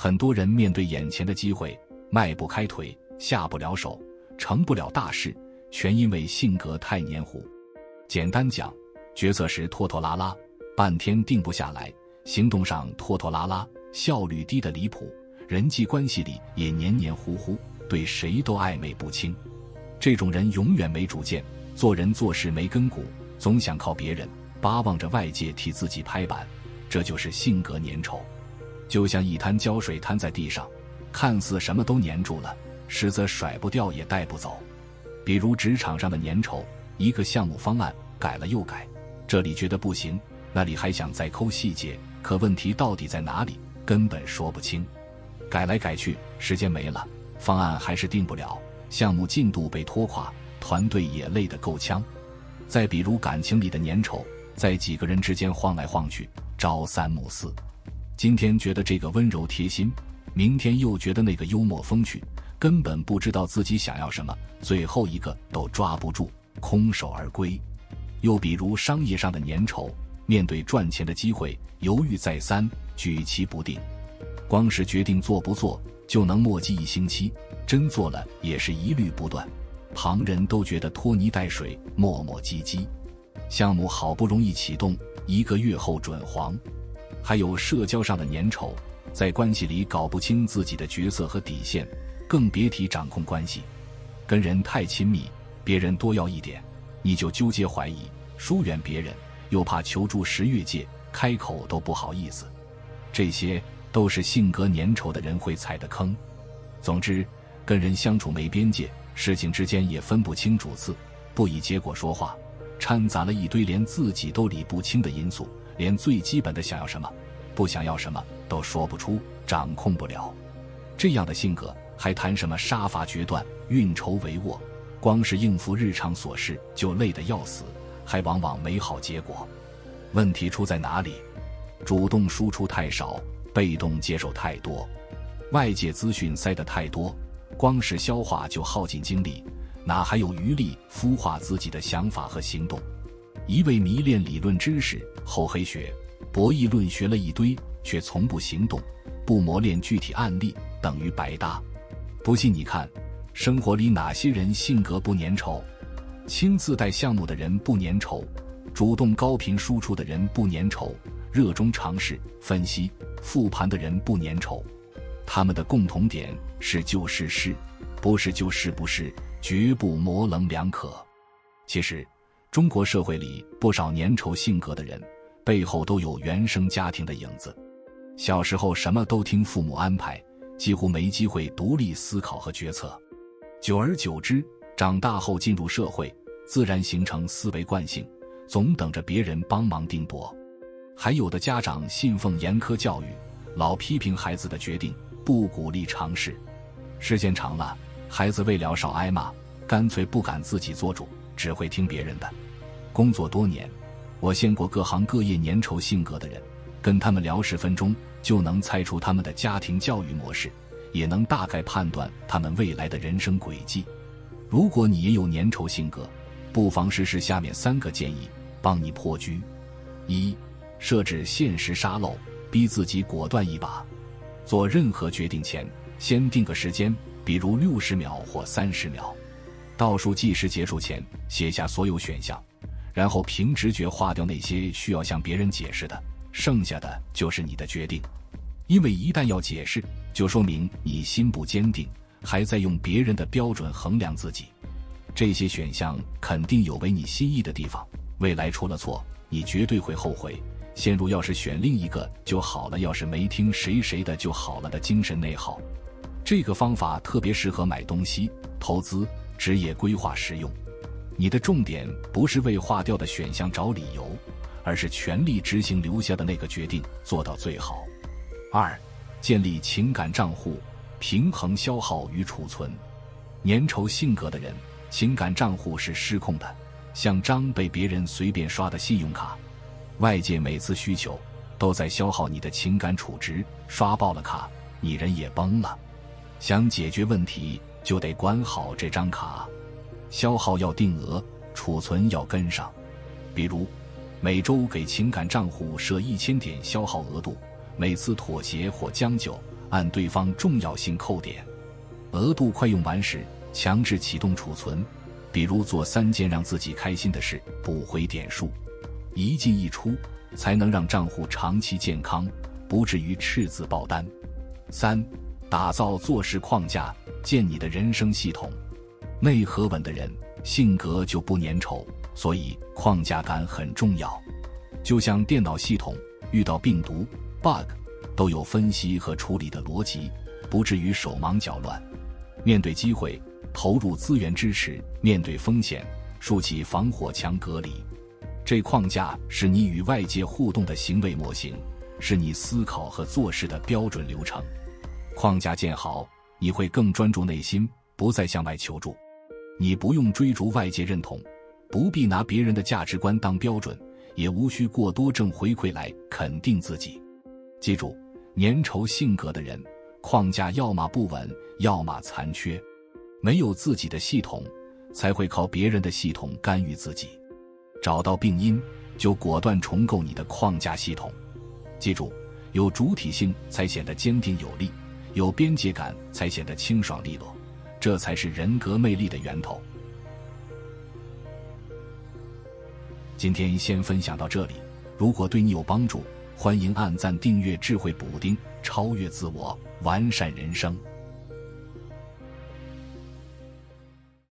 很多人面对眼前的机会，迈不开腿，下不了手，成不了大事，全因为性格太黏糊。简单讲，决策时拖拖拉拉，半天定不下来，行动上拖拖拉拉，效率低得离谱，人际关系里也黏黏糊糊，对谁都暧昧不清。这种人永远没主见，做人做事没根骨，总想靠别人，巴望着外界替自己拍板，这就是性格粘稠。就像一滩胶水摊在地上，看似什么都粘住了，实则甩不掉也带不走。比如职场上的粘稠，一个项目方案改了又改，这里觉得不行，那里还想再抠细节，可问题到底在哪里，根本说不清。改来改去，时间没了，方案还是定不了，项目进度被拖垮，团队也累得够呛。再比如感情里的粘稠，在几个人之间晃来晃去，朝三暮四，今天觉得这个温柔贴心，明天又觉得那个幽默风趣，根本不知道自己想要什么，最后一个都抓不住，空手而归。又比如商业上的粘稠，面对赚钱的机会，犹豫再三，举棋不定。光是决定做不做，就能磨叽1星期，真做了也是疑虑不断，旁人都觉得拖泥带水，磨磨唧唧。项目好不容易启动，1个月后准黄。还有社交上的粘稠，在关系里搞不清自己的角色和底线，更别提掌控关系。跟人太亲密，别人多要一点，你就纠结怀疑，疏远别人，又怕求助时越界，开口都不好意思。这些都是性格粘稠的人会踩的坑。总之，跟人相处没边界，事情之间也分不清主次，不以结果说话，掺杂了一堆连自己都理不清的因素，连最基本的想要什么不想要什么都说不出，掌控不了。这样的性格还谈什么杀伐决断，运筹帷幄，光是应付日常琐事就累得要死，还往往没好结果。问题出在哪里？主动输出太少，被动接受太多，外界资讯塞得太多，光是消化就耗尽精力，哪还有余力孵化自己的想法和行动？一味迷恋理论知识，厚黑学、博弈论学了一堆，却从不行动，不磨练具体案例，等于白搭。不信你看，生活里哪些人性格不粘稠？亲自带项目的人不粘稠，主动高频输出的人不粘稠，热衷尝试、分析、复盘的人不粘稠。他们的共同点是就是是，不是就是不是，绝不模棱两可。其实中国社会里不少粘稠性格的人，背后都有原生家庭的影子。小时候什么都听父母安排，几乎没机会独立思考和决策。久而久之，长大后进入社会，自然形成思维惯性，总等着别人帮忙定夺。还有的家长信奉严苛教育，老批评孩子的决定，不鼓励尝试。时间长了，孩子为了少挨骂，干脆不敢自己做主，只会听别人的。工作多年，我见过各行各业粘稠性格的人，跟他们聊10分钟就能猜出他们的家庭教育模式，也能大概判断他们未来的人生轨迹。如果你也有粘稠性格，不妨试试下面3个建议，帮你破局。1. 设置限时沙漏，逼自己果断一把。做任何决定前，先定个时间，比如60秒或30秒。倒数计时结束前，写下所有选项，然后凭直觉划掉那些需要向别人解释的，剩下的就是你的决定。因为一旦要解释，就说明你心不坚定，还在用别人的标准衡量自己。这些选项肯定有违你心意的地方，未来出了错，你绝对会后悔，陷入要是选另一个就好了，要是没听谁的就好了的精神内耗。这个方法特别适合买东西、投资、职业规划使用。你的重点不是为划掉的选项找理由，而是全力执行留下的那个决定，做到最好。2. 建立情感账户，平衡消耗与储存。粘稠性格的人，情感账户是失控的，像张被别人随便刷的信用卡，外界每次需求都在消耗你的情感储值，刷爆了卡，你人也崩了。想解决问题，就得管好这张卡，消耗要定额，储存要跟上。比如每周给情感账户设1000点消耗额度，每次妥协或将就，按对方重要性扣点。额度快用完时，强制启动储存，比如做3件让自己开心的事，补回点数，一进一出，才能让账户长期健康，不至于赤字爆单。3. 打造做事框架，建你的人生系统。内核稳的人，性格就不粘稠，所以框架感很重要。就像电脑系统遇到病毒 bug 都有分析和处理的逻辑，不至于手忙脚乱。面对机会，投入资源支持；面对风险，竖起防火墙隔离。这框架是你与外界互动的行为模型，是你思考和做事的标准流程。框架建好，你会更专注内心，不再向外求助。你不用追逐外界认同，不必拿别人的价值观当标准，也无需过多正回馈来肯定自己。记住，粘稠性格的人，框架要么不稳，要么残缺。没有自己的系统，才会靠别人的系统干预自己。找到病因，就果断重构你的框架系统。记住，有主体性才显得坚定有力，有边界感才显得清爽利落，这才是人格魅力的源头。今天先分享到这里，如果对你有帮助，欢迎按赞订阅智慧补丁，超越自我，完善人生。